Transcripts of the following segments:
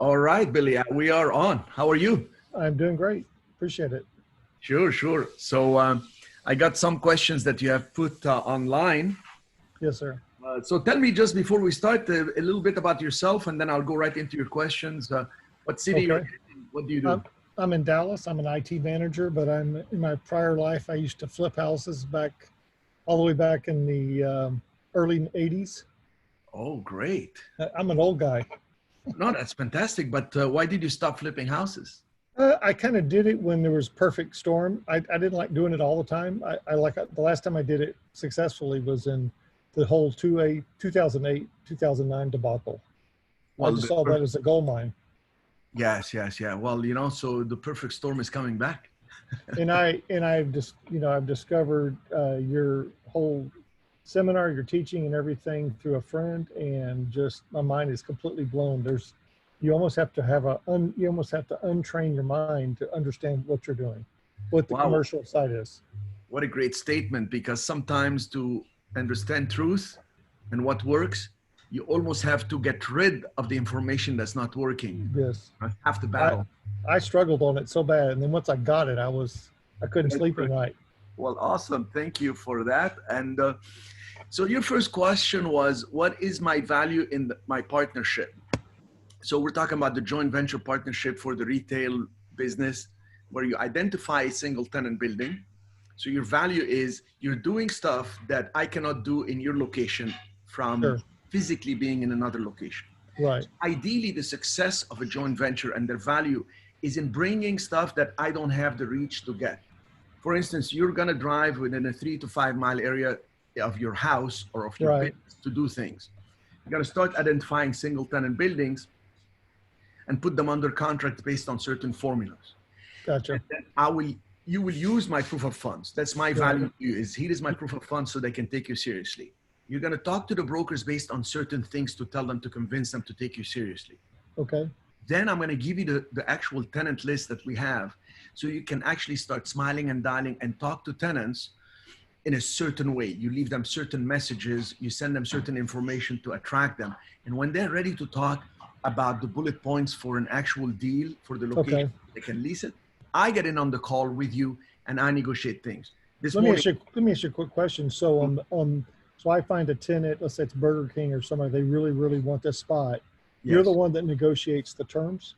All right, Billy, we are on. How are you? I'm doing great. Appreciate it. Sure, sure. So I got some questions that you have put online. Yes, sir. So tell me just before we start a little bit about yourself, and then I'll go right into your questions. What city you're Okay. in? What do you do? I'm in Dallas. I'm an IT manager, but in my prior life, I used to flip houses all the way back in the early 80s. Oh, great. I'm an old guy. No, that's fantastic. But why did you stop flipping houses? I kind of did it when there was perfect storm. I didn't like doing it all the time. The last time I did it successfully was in the whole 2008, 2009 debacle. Well, I just saw that as a gold mine. Yes, yes, yeah. Well, you know, so the perfect storm is coming back. I've just, I've discovered your whole seminar, your teaching and everything through a friend, and just my mind is completely blown. You almost have to untrain your mind to understand what you're doing, what the commercial side is. What a great statement, because sometimes to understand truth and what works, you almost have to get rid of the information that's not working. Yes. Have to battle. I struggled on it so bad. And then once I got it, I couldn't sleep at night. Well, awesome. Thank you for that. And so your first question was, what is my value in my partnership? So we're talking about the joint venture partnership for the retail business, where you identify a single tenant building. So your value is you're doing stuff that I cannot do in your location from physically being in another location. Right. So ideally, the success of a joint venture and their value is in bringing stuff that I don't have the reach to get. For instance, you're going to drive within a 3 to 5 mile area of your house or of your business to do things. You got to start identifying single tenant buildings and put them under contract based on certain formulas. Gotcha. And then you will use my proof of funds. That's my value to you, is here is my proof of funds so they can take you seriously. You're going to talk to the brokers based on certain things to tell them, to convince them to take you seriously. Okay. Then I'm going to give you the actual tenant list that we have, so you can actually start smiling and dialing and talk to tenants in a certain way. You leave them certain messages, you send them certain information to attract them. And when they're ready to talk about the bullet points for an actual deal for the location, they can lease it. I get in on the call with you and I negotiate things. Let me ask you a quick question. So so I find a tenant, let's say it's Burger King or somebody, they really, really want this spot. Yes. You're the one that negotiates the terms?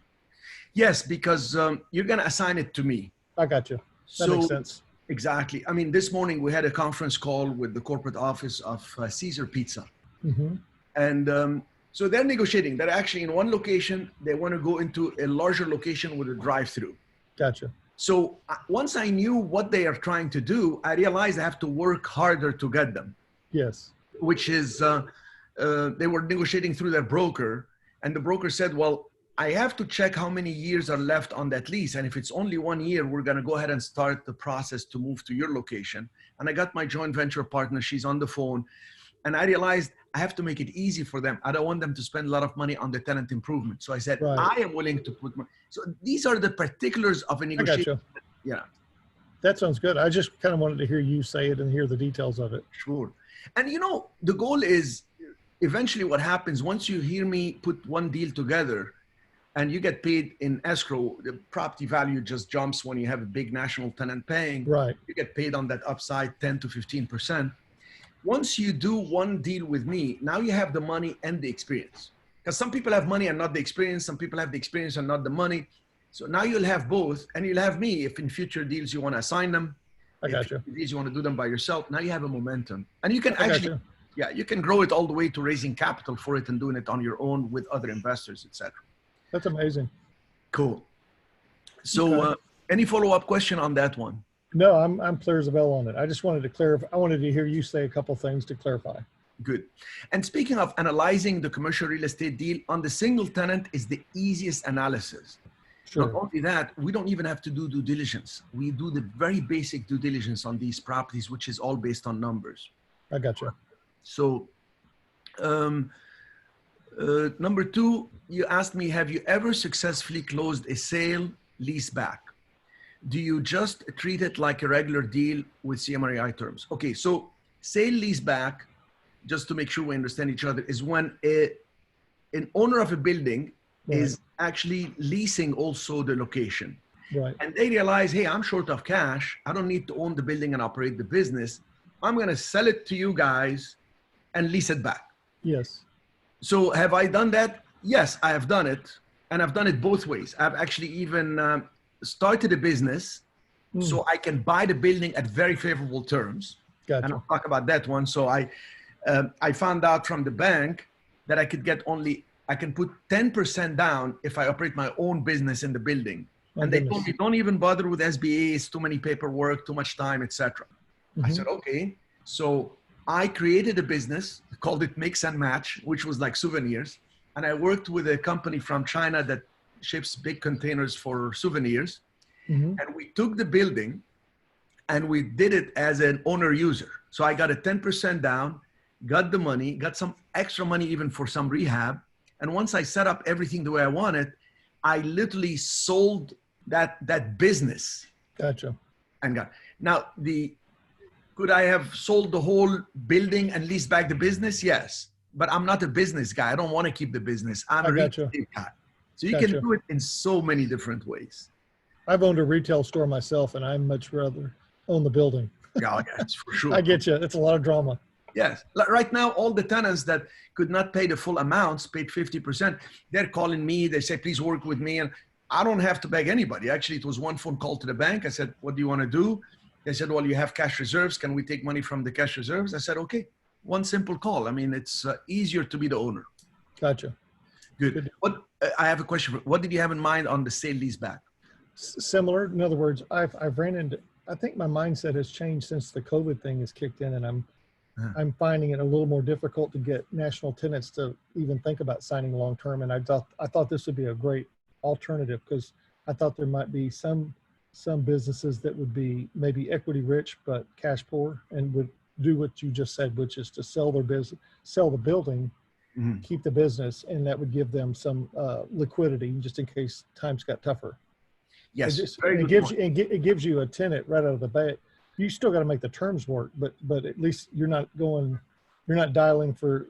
Yes, because you're going to assign it to me. I got you. That makes sense. Exactly. I mean, this morning we had a conference call with the corporate office of Caesar Pizza. Mm-hmm. And so they're negotiating. They're actually in one location. They want to go into a larger location with a drive-through. Gotcha. So once I knew what they are trying to do, I realized I have to work harder to get them. Yes. Which is, they were negotiating through their broker, and the broker said, well, I have to check how many years are left on that lease. And if it's only 1 year, we're going to go ahead and start the process to move to your location. And I got my joint venture partner. She's on the phone. And I realized I have to make it easy for them. I don't want them to spend a lot of money on the tenant improvement. So I said, I am willing to put money. So these are the particulars of a negotiation. I got you. Yeah. That sounds good. I just kind of wanted to hear you say it and hear the details of it. Sure. And you know, the goal is eventually what happens once you hear me put one deal together and you get paid in escrow, the property value just jumps when you have a big national tenant paying. Right. You get paid on that upside 10 to 15%. Once you do one deal with me, now you have the money and the experience. Because some people have money and not the experience. Some people have the experience and not the money. So now you'll have both, and you'll have me if in future deals you want to assign them. I got you. If you want to do them by yourself, now you have a momentum. And you can actually, you can grow it all the way to raising capital for it and doing it on your own with other investors, etc. That's amazing. Cool. So any follow-up question on that one? No, I'm clear as a bell on it. I just wanted to clarify. I wanted to hear you say a couple things to clarify. Good. And speaking of analyzing the commercial real estate deal, on the single tenant is the easiest analysis. Sure. Not only that, we don't even have to do due diligence. We do the very basic due diligence on these properties, which is all based on numbers. I got you. So number two, you asked me, have you ever successfully closed a sale leaseback? Do you just treat it like a regular deal with CMREI terms? Okay, so sale leaseback, just to make sure we understand each other, is when an owner of a building is actually leasing also the location. Right. And they realize, hey, I'm short of cash. I don't need to own the building and operate the business. I'm going to sell it to you guys and lease it back. Yes. So have I done that? Yes, I have done it. And I've done it both ways. I've actually even started a business so I can buy the building at very favorable terms. Gotcha. And I'll talk about that one. So I found out from the bank that I could I can put 10% down if I operate my own business in the building. And they told me, don't even bother with SBAs, too many paperwork, too much time, etc. I said, okay. So I created a business, called it Mix and Match, which was like souvenirs. And I worked with a company from China that ships big containers for souvenirs. And we took the building and we did it as an owner user. So I got a 10% down, got the money, got some extra money even for some rehab. And once I set up everything the way I wanted, I literally sold that business. Gotcha. And now could I have sold the whole building and leased back the business? Yes, but I'm not a business guy. I don't want to keep the business. I'm a retail guy. So you can do it in so many different ways. I've owned a retail store myself, and I much rather own the building. Yeah, yes, for sure. I get you. It's a lot of drama. Yes. Right now, all the tenants that could not pay the full amounts, paid 50%, they're calling me. They say, please work with me. And I don't have to beg anybody. Actually, it was one phone call to the bank. I said, what do you want to do? They said, well, you have cash reserves. Can we take money from the cash reserves? I said, okay. One simple call. I mean, it's easier to be the owner. Gotcha. Good. I have a question. What did you have in mind on the sale leaseback? Similar. In other words, I've ran into, I think my mindset has changed since the COVID thing has kicked in, and I'm finding it a little more difficult to get national tenants to even think about signing long-term. And I thought this would be a great alternative, because I thought there might be some businesses that would be maybe equity rich, but cash poor, and would do what you just said, which is to sell their business, sell the building, keep the business, and that would give them some liquidity just in case times got tougher. Yes, it gives you a tenant right out of the bat. You still got to make the terms work, but at least you're not dialing for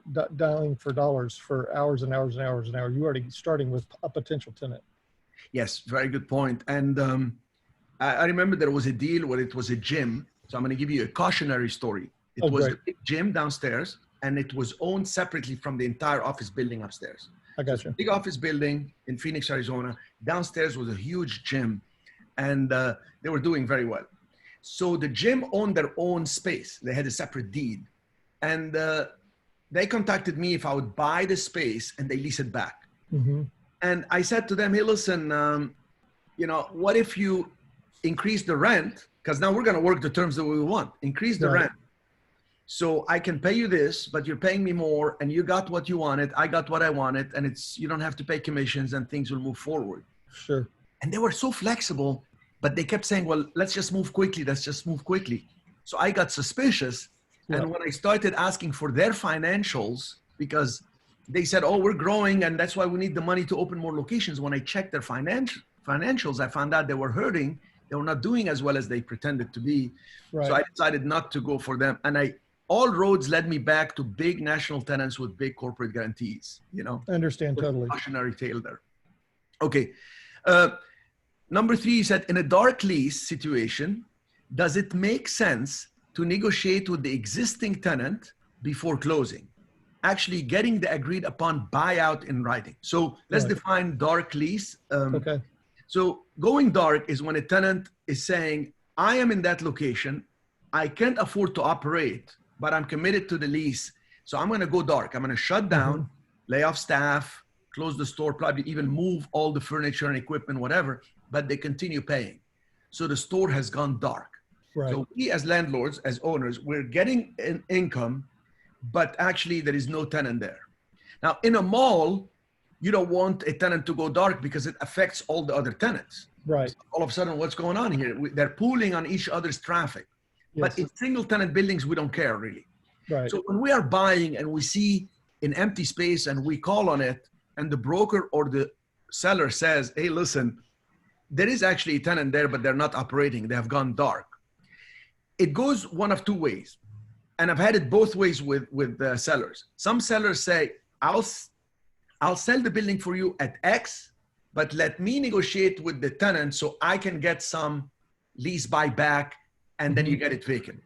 dollars for hours and hours and hours and hours. You're already starting with a potential tenant. Yes, very good point. And I remember there was a deal where it was a gym. So I'm going to give you a cautionary story. It was a big gym downstairs, and it was owned separately from the entire office building upstairs. I got you. Big office building in Phoenix, Arizona. Downstairs was a huge gym, and they were doing very well. So the gym owned their own space. They had a separate deed, and they contacted me if I would buy the space and they lease it back. And I said to them, hey, listen, what if you increase the rent? Because now we're going to work the terms that we want. Increase the rent. So I can pay you this, but you're paying me more, and you got what you wanted. I got what I wanted, and you don't have to pay commissions, and things will move forward. Sure. And they were so flexible, but they kept saying, well, let's just move quickly. Let's just move quickly. So I got suspicious. And when I started asking for their financials, because they said, oh, we're growing, and that's why we need the money to open more locations. When I checked their financials, I found out they were hurting. They were not doing as well as they pretended to be. Right. So I decided not to go for them. And all roads led me back to big national tenants with big corporate guarantees, I understand totally. Cautionary tale there. Okay. Number 3 said, in a dark lease situation, does it make sense to negotiate with the existing tenant before closing? Actually getting the agreed upon buyout in writing. So let's define dark lease. Okay. So going dark is when a tenant is saying, I am in that location. I can't afford to operate, but I'm committed to the lease. So I'm going to go dark. I'm going to shut down, lay off staff, close the store, probably even move all the furniture and equipment, whatever, but they continue paying. So the store has gone dark. Right. So we as landlords, as owners, we're getting an income, but actually there is no tenant there. Now in a mall, you don't want a tenant to go dark because it affects all the other tenants. Right. So all of a sudden, what's going on here? They're pooling on each other's traffic. Yes. But in single tenant buildings, we don't care really. Right. So when we are buying and we see an empty space and we call on it, and the broker or the seller says, hey, listen, there is actually a tenant there, but they're not operating. They have gone dark. It goes one of two ways. And I've had it both ways with sellers. Some sellers say, I'll I'll sell the building for you at X, but let me negotiate with the tenant so I can get some lease buyback, and then you get it vacant.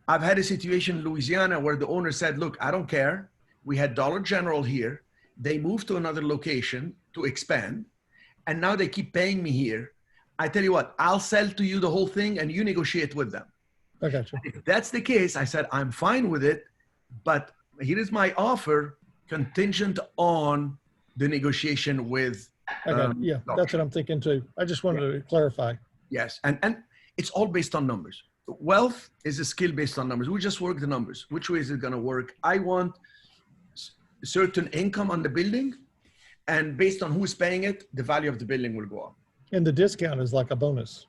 I've had a situation in Louisiana where the owner said, look, I don't care. We had Dollar General here. They moved to another location to expand, and now they keep paying me here. I tell you what, I'll sell to you the whole thing and you negotiate with them. I got you. If that's the case, I said, I'm fine with it, but here is my offer contingent on the negotiation with. Yeah, that's what I'm thinking too. I just wanted to clarify. Yes, and it's all based on numbers. Wealth is a skill based on numbers. We just work the numbers. Which way is it going to work? I want certain income on the building, and based on who's paying it, the value of the building will go up. And the discount is like a bonus.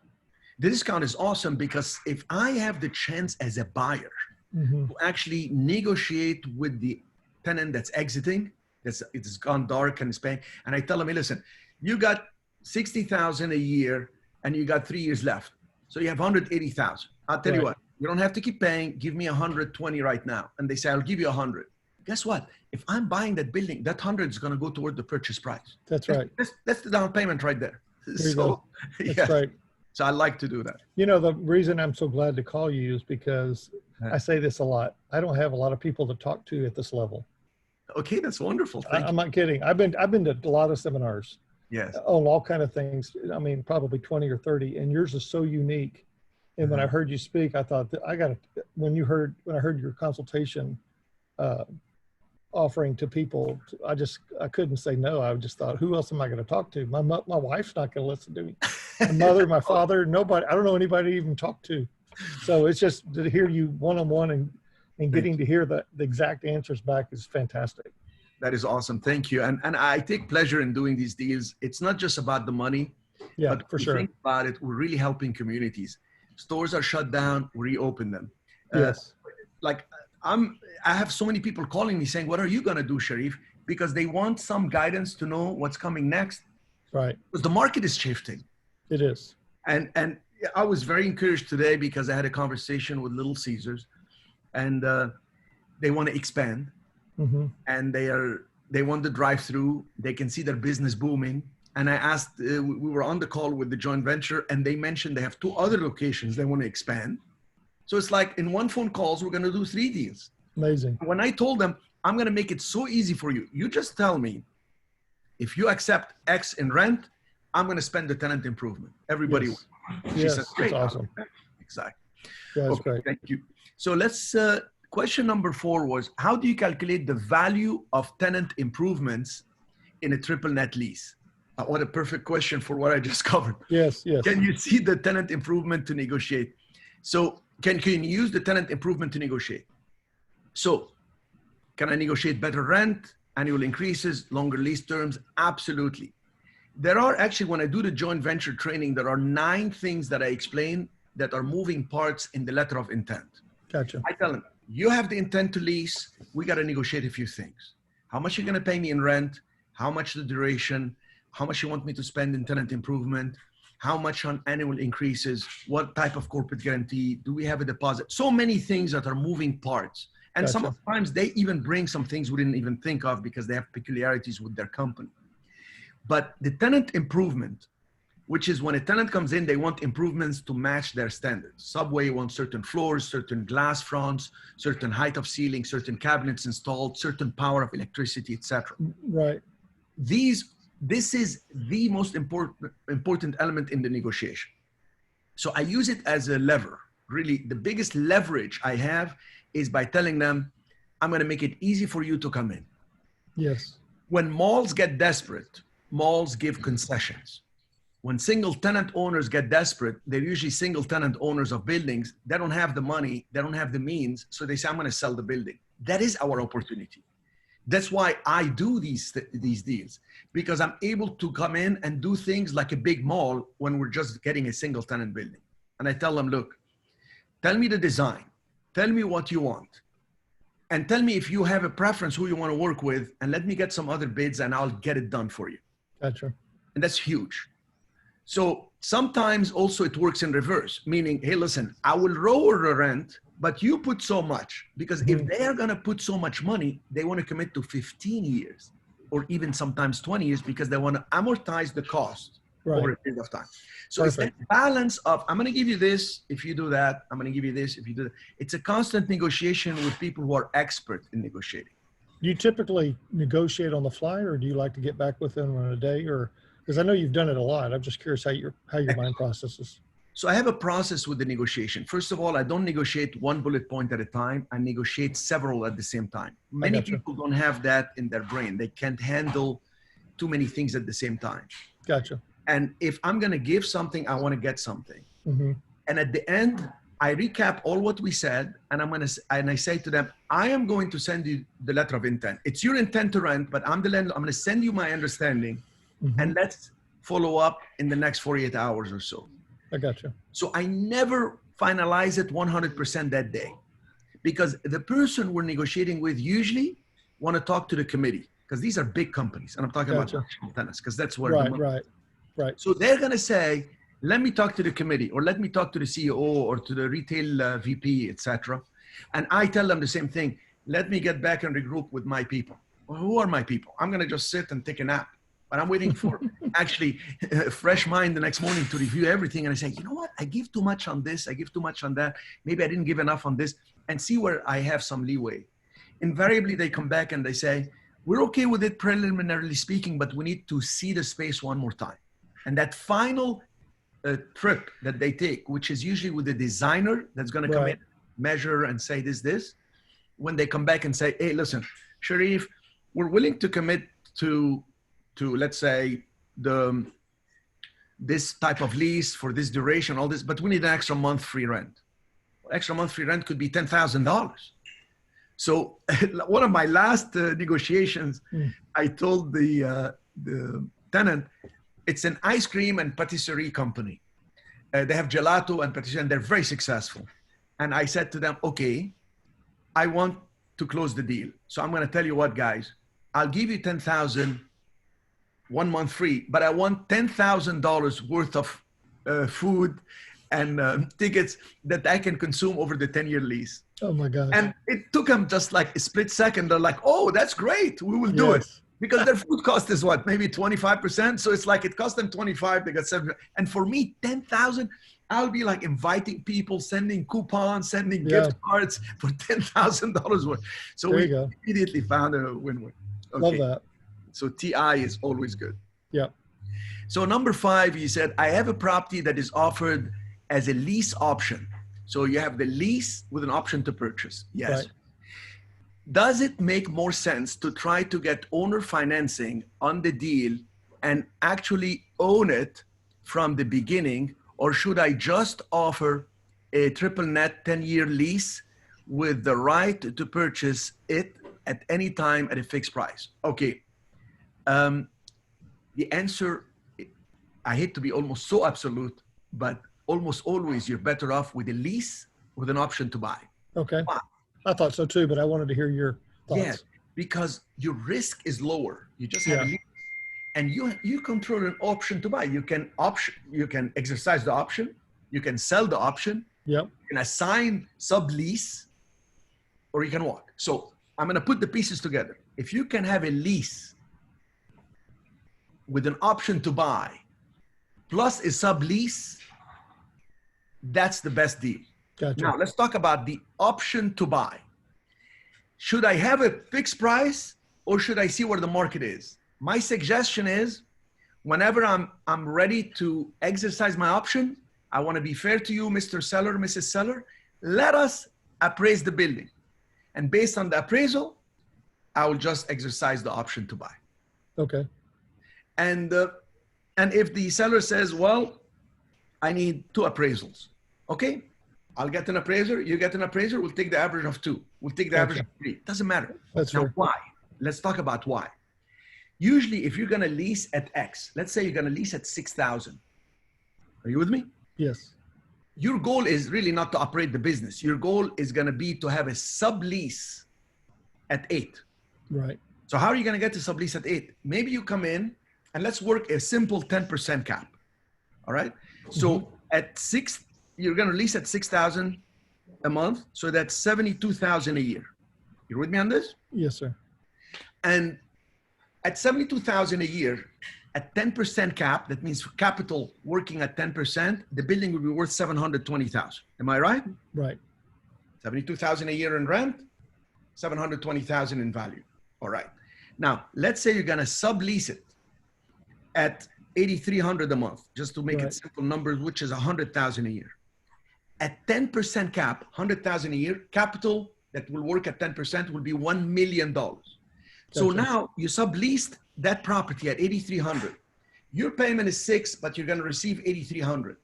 The discount is awesome because if I have the chance as a buyer to actually negotiate with the tenant that's exiting, it's gone dark and it's paying, and I tell them, hey, listen, you got $60,000 a year and you got 3 years left. So you have $180,000. I'll tell you what, you don't have to keep paying. Give me $120 right now. And they say, I'll give you $100. Guess what? If I'm buying that building, that $100 is going to go toward the purchase price. That's right. That's the down payment right there. There you go. That's right. So I like to do that. You know, the reason I'm so glad to call you is because I say this a lot. I don't have a lot of people to talk to at this level. Okay, that's wonderful. I'm not kidding. I've been to a lot of seminars. Yes. On all kind of things. I mean, probably 20 or 30, and yours is so unique. And when I heard you speak, I thought that when I heard your consultation offering to people, I couldn't say no. I just thought, who else am I going to talk to? My wife's not going to listen to me. My mother, my father, nobody. I don't know anybody to even talk to. So it's just to hear you one-on-one and getting to hear the exact answers back is fantastic. That is awesome. Thank you. And I take pleasure in doing these deals. It's not just about the money. Yeah, but for sure. Think about it. We're really helping communities. Stores are shut down. We reopen them. Yes. I have so many people calling me saying, what are you going to do, Cherif? Because they want some guidance to know what's coming next. Right. Because the market is shifting. It is. And I was very encouraged today because I had a conversation with Little Caesars, and they want to expand. And they want the drive-through. They can see their business booming. And I asked, we were on the call with the joint venture, and they mentioned they have 2 other locations they want to expand. So it's like in one phone calls, we're going to do 3 deals. Amazing. When I told them, I'm going to make it so easy for you. You just tell me, if you accept X in rent, I'm going to spend the tenant improvement. Everybody. Yes. She said, great. That's awesome. Exactly. Yeah, that's great. Thank you. So let's, question number 4 was, how do you calculate the value of tenant improvements in a triple net lease? What a perfect question for what I just covered. Yes, yes. Can you see the tenant improvement to negotiate? So can you use the tenant improvement to negotiate? So can I negotiate better rent, annual increases, longer lease terms? Absolutely. There are actually, when I do the joint venture training, there are 9 things that I explain that are moving parts in the letter of intent. Gotcha. I tell them, you have the intent to lease. We got to negotiate a few things. How much you're going to pay me in rent? How much the duration? How much you want me to spend in tenant improvement? How much on annual increases? What type of corporate guarantee? Do we have a deposit? So many things that are moving parts. And Gotcha. sometimes they even bring some things we didn't even think of because they have peculiarities with their company. But the tenant improvement, which is when a tenant comes in, they want improvements to match their standards. Subway wants certain floors, certain glass fronts, certain height of ceiling, certain cabinets installed, certain power of electricity, etc. Right. This is the most important element in the negotiation. So I use it as a lever. Really, the biggest leverage I have is by telling them, I'm going to make it easy for you to come in. Yes. When malls get desperate, malls give concessions. When single tenant owners get desperate, they're usually single tenant owners of buildings. They don't have the money, they don't have the means, so they say, I'm going to sell the building. That is our opportunity. That's why I do these deals, because I'm able to come in and do things like a big mall when we're just getting a single tenant building. And I tell them, look, tell me the design, tell me what you want, and tell me if you have a preference who you want to work with, and let me get some other bids and I'll get it done for you. Gotcha. And that's huge. So sometimes also it works in reverse, meaning, hey, listen, I will lower the rent, but you put so much, because if they are going to put so much money, they want to commit to 15 years. or even sometimes 20 years because they want to amortize the cost over a period of time. So it's that balance of, I'm going to give you this if you do that. I'm going to give you this if you do that. It's a constant negotiation with people who are expert in negotiating. Do you typically negotiate on the fly, or do you like to get back with them in a day? Or because I know you've done it a lot, I'm just curious how your mind processes. So I have a process with the negotiation. First of all, I don't negotiate one bullet point at a time. I negotiate several at the same time. Many people don't have that in their brain. They can't handle too many things at the same time. Gotcha. And if I'm going to give something, I want to get something. Mm-hmm. And at the end, I recap all what we said, and I say to them, I am going to send you the letter of intent. It's your intent to rent, but I'm the landlord. I'm going to send you my understanding, and let's follow up in the next 48 hours or so. I got you. So I never finalize it 100% that day, because the person we're negotiating with usually want to talk to the committee, because these are big companies, and I'm talking about tenants, because that's where Right. So they're going to say, let me talk to the committee, or let me talk to the CEO, or to the retail VP, etc. And I tell them the same thing. Let me get back and regroup with my people. Well, who are my people? I'm going to just sit and take a nap. But I'm waiting for actually a fresh mind the next morning to review everything. And I say, you know what? I give too much on this. I give too much on that. Maybe I didn't give enough on this, and see where I have some leeway. Invariably, they come back and they say, we're okay with it preliminarily speaking, but we need to see the space one more time. And that final trip that they take, which is usually with the designer that's going to come in, measure and say this, when they come back and say, hey, listen, Cherif, we're willing to commit to let's say this type of lease for this duration, all this, but we need an extra month free rent. Extra month free rent could be $10,000. So one of my last negotiations, I told the tenant, it's an ice cream and patisserie company. They have gelato and patisserie, and they're very successful. And I said to them, okay, I want to close the deal. So I'm going to tell you what, guys, I'll give you $10,000, 1 month free, but I want $10,000 worth of food and tickets that I can consume over the 10-year lease. Oh my God. And it took them just like a split second. They're like, oh, that's great. We will do it. Because their food cost is what, maybe 25%. So it's like it cost them 25, they got 7. And for me, 10,000, I'll be like inviting people, sending coupons, sending gift cards for $10,000 worth. So we immediately found a win-win. Okay. Love that. So TI is always good. Yeah. So number 5, you said, I have a property that is offered as a lease option. So you have the lease with an option to purchase. Yes. Right. Does it make more sense to try to get owner financing on the deal and actually own it from the beginning? Or should I just offer a triple net 10-year lease with the right to purchase it at any time at a fixed price? Okay. The answer, I hate to be almost so absolute, but almost always you're better off with a lease with an option to buy. Okay. Why? I thought so too, but I wanted to hear your thoughts. Yeah, because your risk is lower. You just have a lease, and you control an option to buy. You can exercise the option. You can sell the option. Yep. You can assign sublease, or you can walk. So I'm going to put the pieces together. If you can have a lease with an option to buy plus a sublease, that's the best deal. Gotcha. Now let's talk about the option to buy. Should I have a fixed price, or should I see where the market is? My suggestion is, whenever I'm ready to exercise my option, I want to be fair to you, Mr. Seller, Mrs. Seller. Let us appraise the building, and based on the appraisal, I will just exercise the option to buy. Okay. And if the seller says, well, I need 2 appraisals. Okay, I'll get an appraiser, you get an appraiser, we'll take the average of 2. We'll take the average of 3. Doesn't matter. That's now, fair. Why? Let's talk about why. Usually, if you're going to lease at X, let's say you're going to lease at 6,000. Are you with me? Yes. Your goal is really not to operate the business. Your goal is going to be to have a sublease at 8. Right. So how are you going to get to sublease at 8? Maybe you come in and let's work a simple 10% cap. All right. So at 6, you're going to lease at 6,000 a month. So that's 72,000 a year. You with me on this? Yes, sir. And At 72,000 a year, at 10% cap, that means capital working at 10%, the building will be worth 720,000. Am I right? Right. 72,000 a year in rent, 720,000 in value. All right. Now, let's say you're going to sublease it at 8,300 a month, just to make it simple numbers, which is 100,000 a year. At 10% cap, 100,000 a year, capital that will work at 10% will be $1 million. So now you subleased that property at 8,300. Your payment is 6, but you're going to receive 8,300.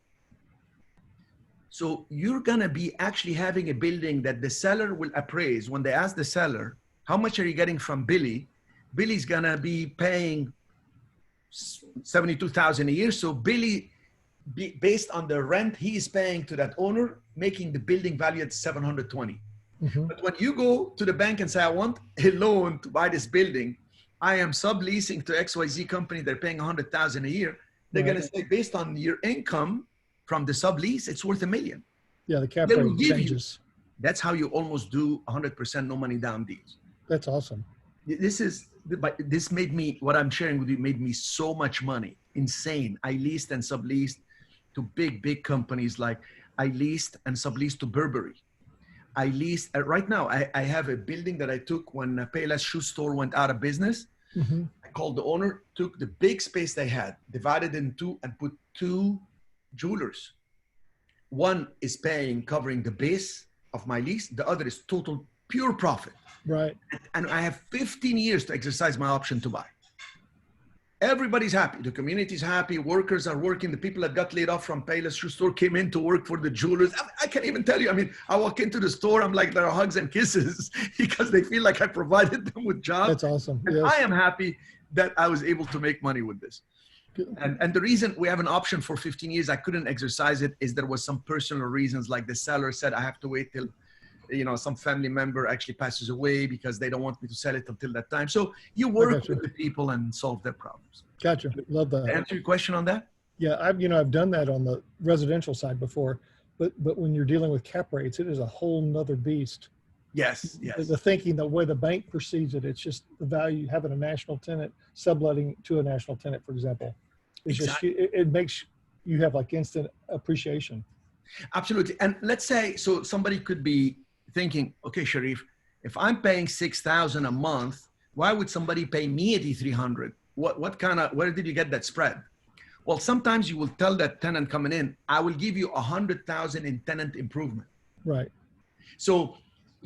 So you're going to be actually having a building that the seller will appraise. When they ask the seller, how much are you getting from Billy? Billy's going to be paying 72,000 a year. So Billy, based on the rent he is paying to that owner, making the building value at 720. But when you go to the bank and say, I want a loan to buy this building, I am subleasing to XYZ company, they're paying 100,000 a year. They're going to say, based on your income from the sublease, it's worth $1 million. Yeah, the cap rate changes. That's how you almost do 100% no money down deals. That's awesome. This made me, what I'm sharing with you, made me so much money. Insane. I leased and subleased to big companies. Like I leased and subleased to Burberry. I leased, right now, I have a building that I took when Payless Shoe Store went out of business. I called the owner, took the big space they had, divided it in two, and put 2 jewelers. One is covering the base of my lease. The other is total pure profit. Right. And I have 15 years to exercise my option to buy. Everybody's happy. The community's happy. Workers are working. The people that got laid off from Payless Shoe Store came in to work for the jewelers. I can't even tell you. I mean, I walk into the store, I'm like, there are hugs and kisses because they feel like I provided them with jobs. That's awesome. And I am happy that I was able to make money with this. And the reason we have an option for 15 years, I couldn't exercise it, is there was some personal reasons. Like the seller said, I have to wait till, some family member actually passes away because they don't want me to sell it until that time. So you work with the people and solve their problems. Gotcha. Love that. Answer your question on that? Yeah, I've done that on the residential side before, but when you're dealing with cap rates, it is a whole nother beast. Yes. The thinking, the way the bank perceives it, it's just the value, having a national tenant, subletting to a national tenant, for example. It's exactly. It makes you have like instant appreciation. Absolutely. And let's say, so somebody could be thinking, okay, Cherif, if I'm paying $6,000 a month, why would somebody pay me $8,300? Where did you get that spread? Well, sometimes you will tell that tenant coming in, I will give you $100,000 in tenant improvement. Right. So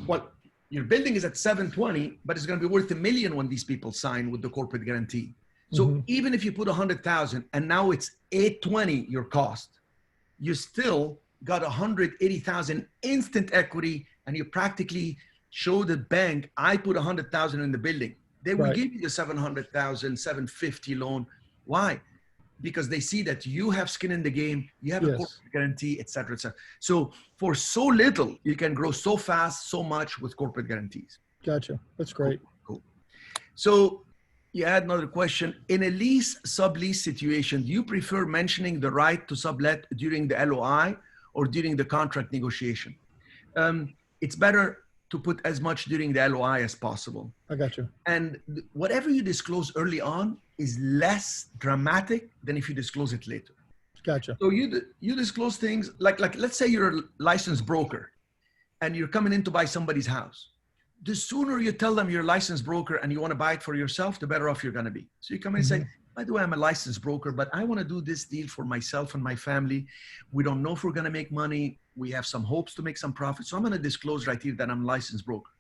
what your building is at 720, but it's going to be worth $1 million when these people sign with the corporate guarantee. So even if you put 100,000 and now it's 820 your cost, you still got 180,000 instant equity, and you practically show the bank, I put 100,000 in the building. They will give you the 700,000, 750 loan. Why? Because they see that you have skin in the game, you have a corporate guarantee, et cetera, et cetera. So for so little, you can grow so fast, so much with corporate guarantees. Gotcha. That's great. Cool. So you had another question. In a lease sublease situation, do you prefer mentioning the right to sublet during the LOI or during the contract negotiation? It's better to put as much during the LOI as possible. I got you. And whatever you disclose early on is less dramatic than if you disclose it later. Gotcha. So you disclose things like let's say you're a licensed broker and you're coming in to buy somebody's house. The sooner you tell them you're a licensed broker and you want to buy it for yourself, the better off you're going to be. So you come in and say, by the way, I'm a licensed broker, but I want to do this deal for myself and my family. We don't know if we're going to make money. We have some hopes to make some profit. So I'm going to disclose right here that I'm a licensed broker.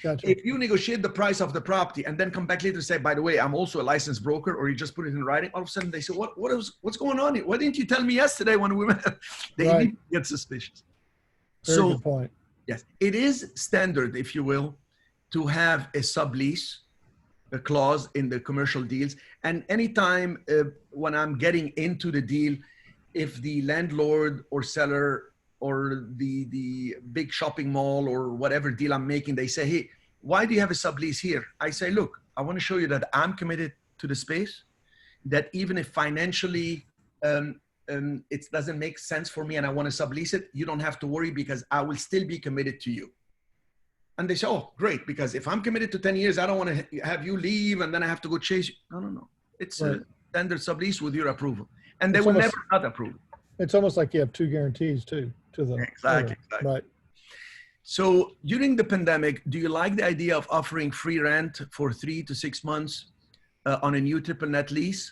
Gotcha. If you negotiate the price of the property and then come back later and say, by the way, I'm also a licensed broker, or you just put it in writing, all of a sudden they say, what's going on here? Why didn't you tell me yesterday when we met? They immediately get suspicious. Very good point. Yes, it is standard, if you will, to have a sublease, a clause in the commercial deals. And anytime when I'm getting into the deal, if the landlord or seller or the big shopping mall or whatever deal I'm making, they say, hey, why do you have a sublease here? I say, look, I want to show you that I'm committed to the space, that even if financially it doesn't make sense for me and I want to sublease it, you don't have to worry because I will still be committed to you. And they say, oh, great, because if I'm committed to 10 years, I don't want to have you leave and then I have to go chase you. No, no, no. It's Right. a standard sublease with your approval. And they It's will almost- never not approve. It's almost like you have two guarantees too, to the Exactly, owner. exactly. Right. So during the pandemic, do you like the idea of offering free rent for 3 to 6 months on a new triple net lease,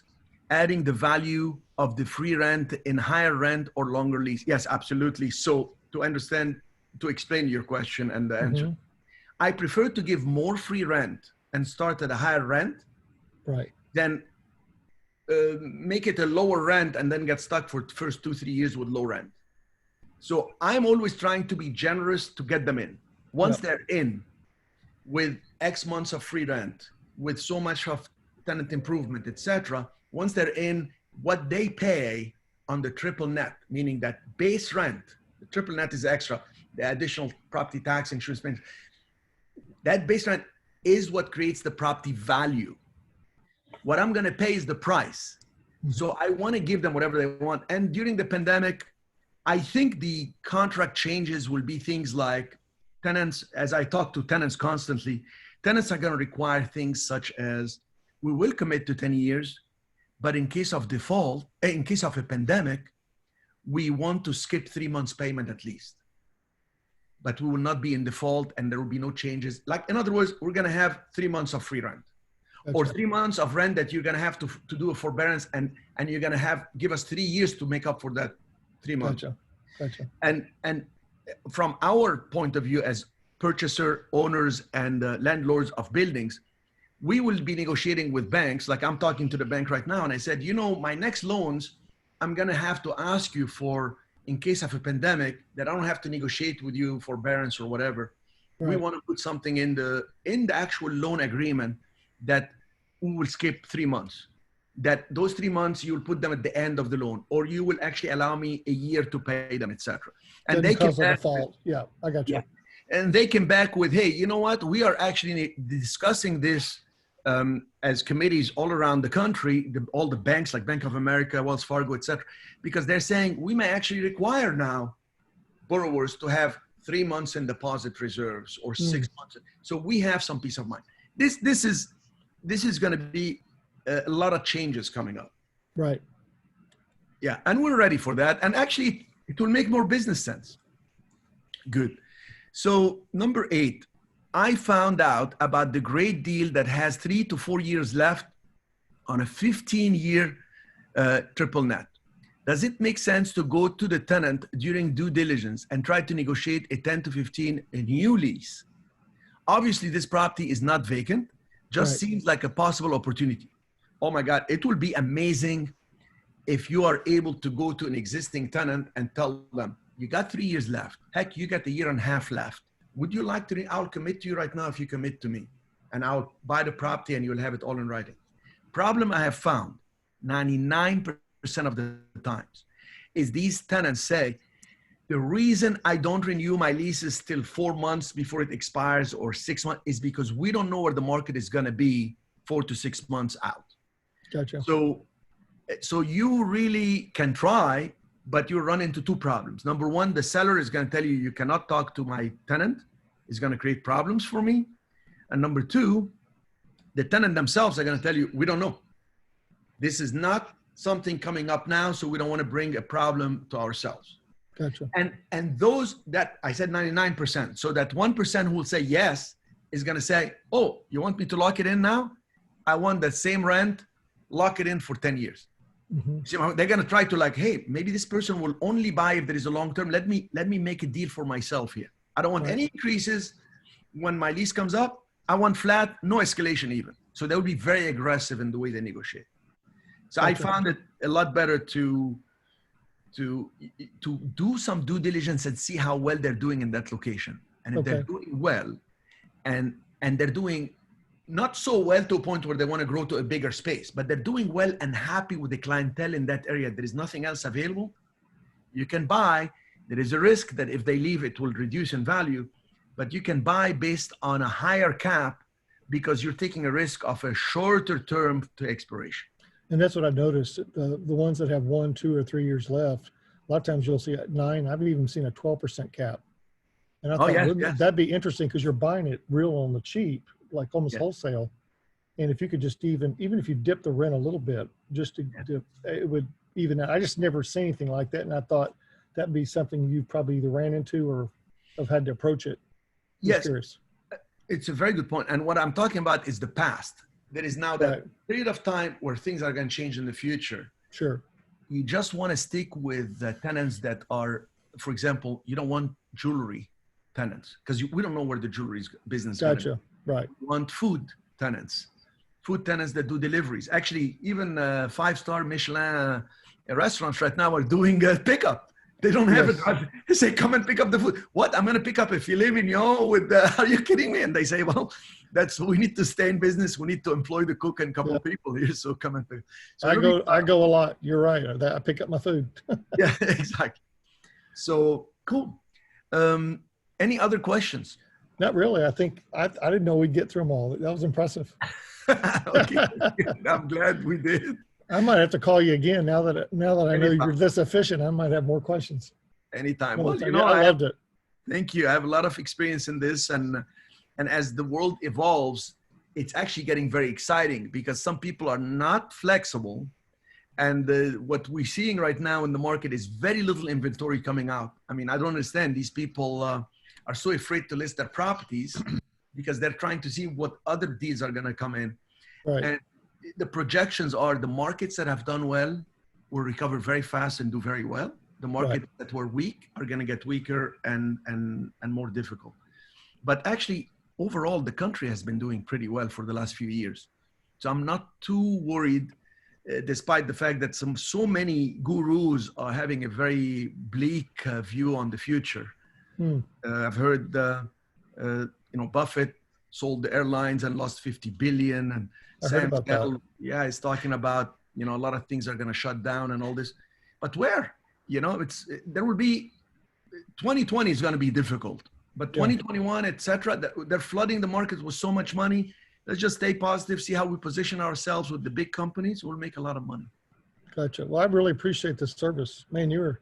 adding the value of the free rent in higher rent or longer lease? Yes, absolutely. So to understand, to explain your question and the answer, I prefer to give more free rent and start at a higher rent Right. than make it a lower rent and then get stuck for the first 2-3 years with low rent. So I'm always trying to be generous to get them in. Once they're in with X months of free rent, with so much of tenant improvement, etc., once they're in, what they pay on the triple net, meaning that base rent, the triple net is extra, the additional property tax, insurance payments, that base rent is what creates the property value. What I'm going to pay is the price. So I want to give them whatever they want. And during the pandemic, I think the contract changes will be things like tenants, as I talk to tenants constantly, tenants are going to require things such as, we will commit to 10 years, but in case of default, in case of a pandemic, we want to skip 3 months payment at least. But we will not be in default and there will be no changes. Like, in other words, we're going to have 3 months of free rent. Or 3 months of rent that you're going to have to do a forbearance and you're going to give us 3 years to make up for that 3 months. Gotcha. And from our point of view as purchaser, owners, and landlords of buildings, we will be negotiating with banks. Like I'm talking to the bank right now and I said, you know, my next loans, I'm going to have to ask you for, in case of a pandemic, that I don't have to negotiate with you forbearance or whatever. Right. We want to put something in the actual loan agreement that we will skip 3 months, that those 3 months you'll put them at the end of the loan, or you will actually allow me a year to pay them, etc. And they can default. Yeah, I got you. Yeah. And they came back with, hey, you know what? We are actually discussing this as committees all around the country, all the banks like Bank of America, Wells Fargo, etc., because they're saying we may actually require now borrowers to have 3 months in deposit reserves or 6 months. So we have some peace of mind. This is going to be a lot of changes coming up. Right. Yeah. And we're ready for that. And actually it will make more business sense. Good. So number 8, I found out about the great deal that has 3 to 4 years left on a 15-year triple net. Does it make sense to go to the tenant during due diligence and try to negotiate a 10 to 15 a new lease? Obviously, this property is not vacant. Just seems like a possible opportunity. Oh my God, it will be amazing if you are able to go to an existing tenant and tell them, you got 3 years left. Heck, you got a year and a half left. Would you like to, I'll commit to you right now if you commit to me. And I'll buy the property and you'll have it all in writing. Problem I have found, 99% of the times, is these tenants say, the reason I don't renew my leases till 4 months before it expires or 6 months is because we don't know where the market is going to be 4 to 6 months out. Gotcha. So you really can try, but you run into 2 problems. Number 1, the seller is going to tell you, you cannot talk to my tenant. It's going to create problems for me. And number 2, the tenant themselves are going to tell you, we don't know. This is not something coming up now, so we don't want to bring a problem to ourselves. Gotcha. And those that I said 99%. So that 1% who will say yes is going to say, oh, you want me to lock it in now? I want the same rent, lock it in for 10 years. See, they're going to try to like, hey, maybe this person will only buy if there is a long term. Let me make a deal for myself here. I don't want any increases when my lease comes up. I want flat, no escalation even. So they'll be very aggressive in the way they negotiate. So I found it a lot better to do some due diligence and see how well they're doing in that location. And if they're doing well and they're doing not so well to a point where they want to grow to a bigger space, but they're doing well and happy with the clientele in that area, there is nothing else available, you can buy. There is a risk that if they leave, it will reduce in value, but you can buy based on a higher cap because you're taking a risk of a shorter term to expiration. And that's what I've noticed. The ones that have 1, 2, or 3 years left, a lot of times you'll see at 9. I've even seen a 12% cap. And I Oh, thought, yes, wouldn't yes. that'd be interesting because you're buying it real on the cheap, like almost Yes. wholesale. And if you could just even if you dip the rent a little bit, just to dip, it would even out. I just never seen anything like that. And I thought that'd be something you probably either ran into or have had to approach it. Just Yes, curious. it's a very good point. And what I'm talking about is the past. There is now that Right. period of time where things are going to change in the future. Sure. You just want to stick with the tenants that are, for example, you don't want jewelry tenants because we don't know where the jewelry business is going to Gotcha. Right. You want food tenants that do deliveries. Actually, even 5-star Michelin restaurants right now are doing pickup. They don't have Yes. it. They say, come and pick up the food. What? I'm going to pick up a filet mignon with, are you kidding me? And they say, well, we need to stay in business. We need to employ the cook and a couple of people here. So come and pick. So I go a lot. You're right. I pick up my food. Yeah, exactly. So cool. Any other questions? Not really. I think I didn't know we'd get through them all. That was impressive. Okay. I'm glad we did. I might have to call you again now that I know Anytime. you're this efficient. I might have more questions. Anytime. Well, Well, you know, I loved it. Thank you. I have a lot of experience in this, and as the world evolves, it's actually getting very exciting because some people are not flexible, and what we're seeing right now in the market is very little inventory coming out. I mean, I don't understand. These people are so afraid to list their properties because they're trying to see what other deals are going to come in. Right. And the projections are the markets that have done well will recover very fast and do very well. The markets that were weak are going to get weaker and more difficult. But actually, overall, the country has been doing pretty well for the last few years. So I'm not too worried, despite the fact that so many gurus are having a very bleak view on the future. I've heard, Buffett sold the airlines and lost 50 billion, and Sam Bell, is talking about, a lot of things are going to shut down and all this. But where? There will be 2020 is going to be difficult, but 2021, etc. They're flooding the market with so much money. Let's just stay positive, see how we position ourselves with the big companies. We'll make a lot of money. Gotcha. Well, I really appreciate the service, man. You're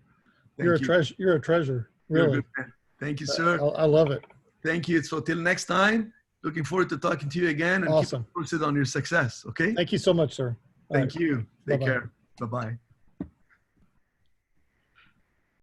a treasure. You're a treasure. Really. Thank you, sir. I love it. Thank you. So till next time, looking forward to talking to you again and awesome. Keep posted on your success. Okay. Thank you so much, sir. Thank you. Take Bye-bye. care. Bye-bye.